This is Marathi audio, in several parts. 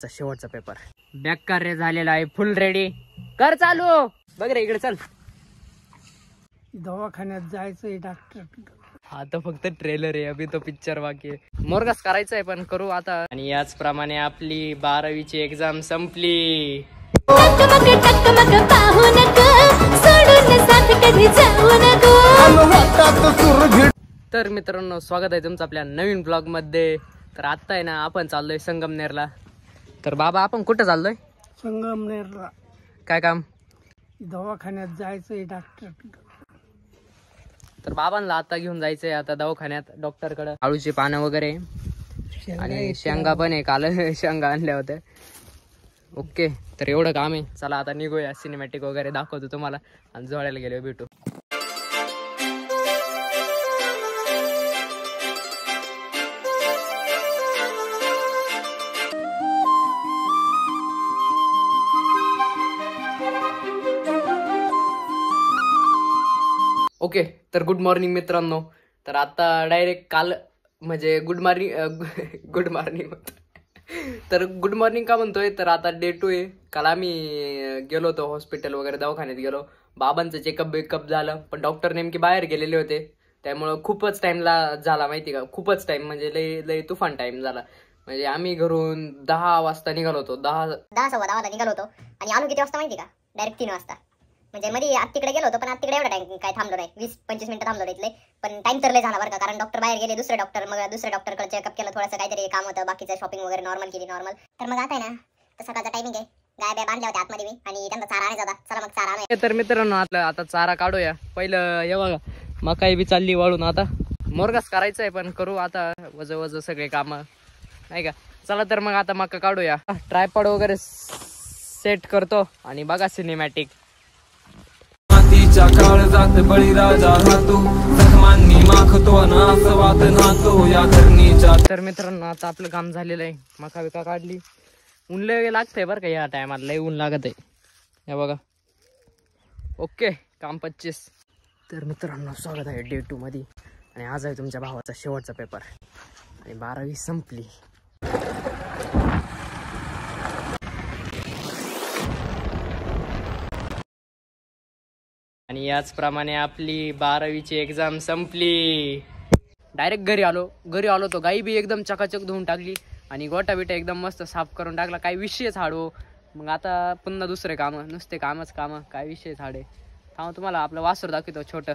शेवटचा पेपर बॅक कार्य झालेला आहे, फुल रेडी कर चालू. बघ रे इकडे चल, दवाखान्यात जायचंय डॉक्टर. हा तर फक्त ट्रेलर आहे, अभि तो पिक्चर बाकी आहे. मोरगास करायचं आहे पण करू आता. आणि याचप्रमाणे आपली 12वीची एक्झाम संपली. तर मित्रांनो स्वागत आहे तुमचं आपल्या नवीन ब्लॉग मध्ये. तर आता आहे ना आपण चाललोय संगमनेरला. तर बाबा आपण कुठं चाललोय? संगमनेरला. काय काम? दवाखान्यात जायचंय डॉक्टर. तर बाबांना आता घेऊन जायचंय आता दवाखान्यात डॉक्टरकडे. आळूची पानं वगैरे आणि शेंगा पण आहे, काल शेंगा आणल्या होत्या. ओके तर एवढं काम आहे. चला आता निघूया, सिनेमॅटिक वगैरे दाखवतो तुम्हाला आणि जोड्याला गेलो भेटू. ओके तर गुड मॉर्निंग मित्रांनो. तर आता डायरेक्ट काल म्हणजे गुड मॉर्निंग तर गुड मॉर्निंग का म्हणतोय, तर आता डे 2 आहे. काल आम्ही गेलो होतो हॉस्पिटल वगैरे, दवाखान्यात गेलो. बाबांचं चेकअप झालं, पण डॉक्टर नेमके बाहेर गेलेले होते, त्यामुळं खूपच टाइमला झाला माहिती का. खूपच टाइम म्हणजे लय तुफान टाइम झाला. म्हणजे आम्ही घरून 10 वाजता निघालो होतो, 10:15 निघालो होतो आणि आलो किती वाजता माहिती का? डायरेक्ट 3 वाजता. म्हणजे मध्ये आत्तीकडे गेलो होतो, पण आत्तीकडे एवढा टाइम काय थांबलो नाही, 20-25 मिनिटं थांबलो इथले. पण टाइम तर लय झाला बरं का, कारण डॉक्टर बाहेर गेले. दुसरे डॉक्टरकडे चेकअप केलं, थोडंसं काहीतरी काम होतं, बाकीचं शॉपिंग वगैरे नॉर्मल केली. तर मग आता आहे ना तर सकाळचा टायमिंग आहे. गाय बांधल्या होत्या आतमध्ये मी, आणि त्यांचा चारा आणायचा होता. चला मग चारा आणूया. तर मित्रांनो आता चारा काढूया. पहिलं हे बघा मकाई बी चालली वाळून. आता मोरगास करायचं आहे पण करू आता वज सगळे काम नाही का. चला तर मग आता मका काढूया. ट्रायपॉड वगैरे सेट करतो आणि बघा सिनेमॅटिक. काळजात बळीराजा राहतो, जखमांनी माखतो ना स्वाद नातो या धरणीच्या. तर मित्रांनो आता आपलं काम झालेलं आहे. मका बिका काढली. ऊन लय लागतंय बरं का, या टायमाला लय ऊन लागत आहे. हे बघा. ओके काम 25. तर मित्रांनो स्वागत आहे डे 2 मध्ये. आणि आज आहे तुमच्या भावाचा शेवटचा पेपर आणि 12वी संपली. आणि याचप्रमाणे आपली 12वीची एक्झाम संपली. डायरेक्ट घरी आलो तो गाई बी एकदम चकाचक धुवून टाकली आणि गोटा बिटा एकदम मस्त साफ करून टाकला. काही विषयच हाडो. मग आता पुन्हा दुसरे काम, नुसते कामच काम, काय विषयच हाडे. थांब तुम्हाला आपलं वासर दाखवतो छोटं.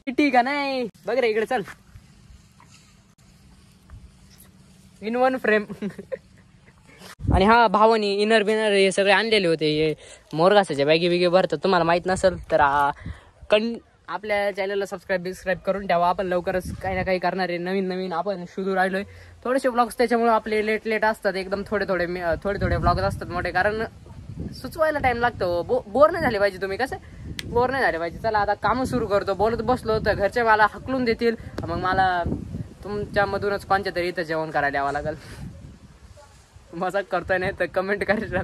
ठीक आहे नाही बघ रे इकडे चल. In 1 frame. आणि हा भावानी इनर बिनर हे सगळे आणलेले होते. हे मोरगासाच्या बॅगी बिगी भरतात. तुम्हाला माहित नसेल तर आपल्या चॅनलला सबस्क्राईब करून ठेवा. आपण लवकरच काही ना काही करणार आहे. नवीन आपण शोधू राहिलोय. थोडेसे ब्लॉग्स त्याच्यामुळे आपले लेट असतात एकदम. थोडे ब्लॉग्स असतात मोठे, कारण सुचवायला टाइम लागतो. बोर नाही झाले पाहिजे तुम्ही. कसं बोर नाही झाले पाहिजे. चला आता काम सुरू करतो. बोलत बसलो तर घरचे मला हकलून देतील. मग मला तुमच्यामधूनच कोणत्या तरी इथं जेवण करायला यावं लागेल. मजाक करतोय नाही तर कमेंट करायचं.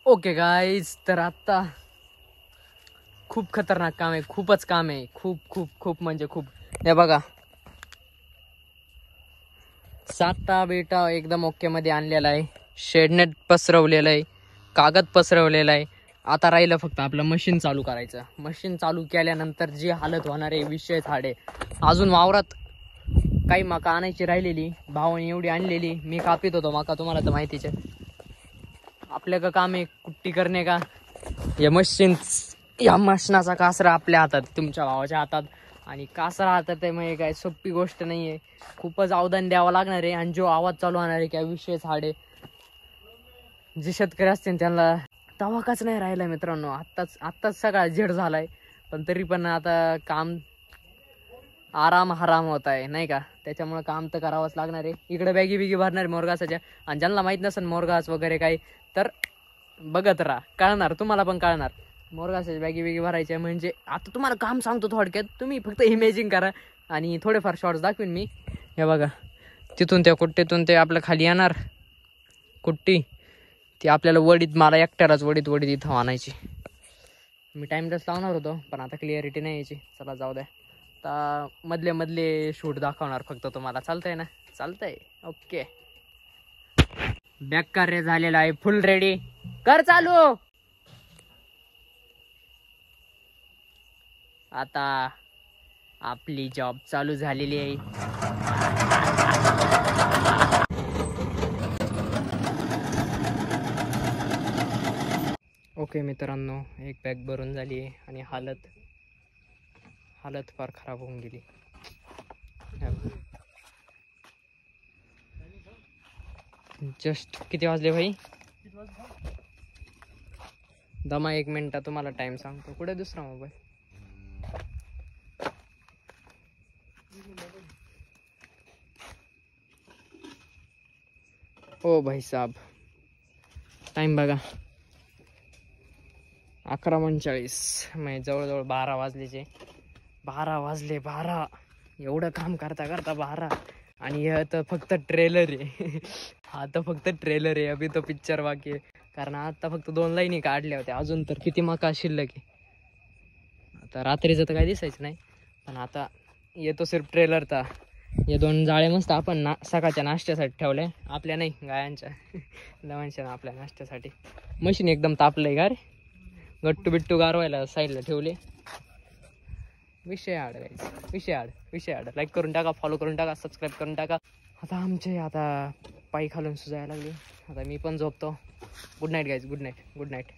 ओके गाईज, तर आता खूप खतरनाक काम आहे. खूपच काम आहे. खूप म्हणजे खूप. हे बघा साता बेटा एकदम ओके मध्ये आणलेला आहे. शेडनेट पसरवलेलं आहे, कागद पसरवलेला आहे. आता राहिलं फक्त आपलं मशीन चालू करायचं. मशीन चालू केल्यानंतर जी हालत होणार आहे विषय झाडे. अजून वावरात काही मका आणायची राहिलेली, भावाने एवढी आणलेली. मी कापित होतो मका, तुम्हाला तर माहितीच आहे. आपल्या का काम आहे कुट्टी करणे का. या मशीनाचा कासरा आपल्या हातात, तुमच्या भावाच्या हातात. आणि कासरा हातात आहे म्हणजे काय सोपी गोष्ट नाही आहे. खूपच अवधान द्यावं लागणार आहे. आणि जो आवाज चालू होणार आहे काय विषय झाडे. जे शेतकरी असतील त्यांना तवाकाच नाही राहिला मित्रांनो. आत्ताच सगळा झेड झालाय. पण तरी पण आता काम आराम होत आहे नाही का. त्याच्यामुळे काम तर करावंच लागणार आहे. इकडे बॅगी बिगी भरणार मोरगासाच्या. आणि ज्यांना माहीत नसेल मोरगास वगैरे काही, तर बघत राहा, कळणार तुम्हाला पण कळणार. मोरगासाच्या बॅगी बिगी भरायच्या म्हणजे आता तुम्हाला काम सांगतो थोडक्यात. तुम्ही फक्त इमेजिन करा आणि थोडेफार शॉर्ट्स दाखवीन मी. हे बघा तिथून त्या कुट्टीतून ते आपल्या खाली येणार कुट्टी, ती आपल्याला वडीत, मला एकट्यालाच वडीत इथं आणायची. मी टाईमलेस लावणार होतो पण आता क्लिअरिटी नाही यायची. चला जाऊ द्या. आता मधले शूट दाखवणार फक्त तुम्हाला. चालतंय ना? चालतंय. ओके. बॅक कार्य झालेला आहे, फुल रेडी. कर चालू. आता आपली जॉब चालू झालेली आहे. ओके मित्रांनो, एक बॅग भरून झाली आहे आणि हालत फार खराब होऊन गेली. जस्ट किती वाजले भाई? दमा 1 मिनिट तुम्हाला टाइम सांगतो. कुठे दुसरा मोबाईल? ओ भाई साहब, टाइम बघा 11:39. म्हणजे जवळजवळ 12 वाजलेचे. 12 वाजले. 12 एवढं काम करता 12. आणि हे तर फक्त ट्रेलर आहे. हा तर फक्त ट्रेलर आहे. अभि तो पिक्चर बाकी आहे. कारण आता फक्त 2 लाईनी काढल्या होत्या. अजून तर किती मका शिल्लक आहे. आता रात्रीचं तर काही दिसायचं नाही पण आता येतो सिर्फ ट्रेलरचा. हे 2 जाळे मस्त आपण सकाळच्या नाश्त्यासाठी ठेवले. आपल्या नाही, गायांच्या लवांच्या आपल्या नाश्त्यासाठी. मशीन एकदम तापलंय का रे. गट्टू बिट्टू गारवायला साईडला ठेवले. विषय आड. लाईक करून टाका, फॉलो करून टाका, सबस्क्राईब करून टाका. आता पाय खालून सुजायला लागली. आता मी पण झोपतो. Good night guys. Good night.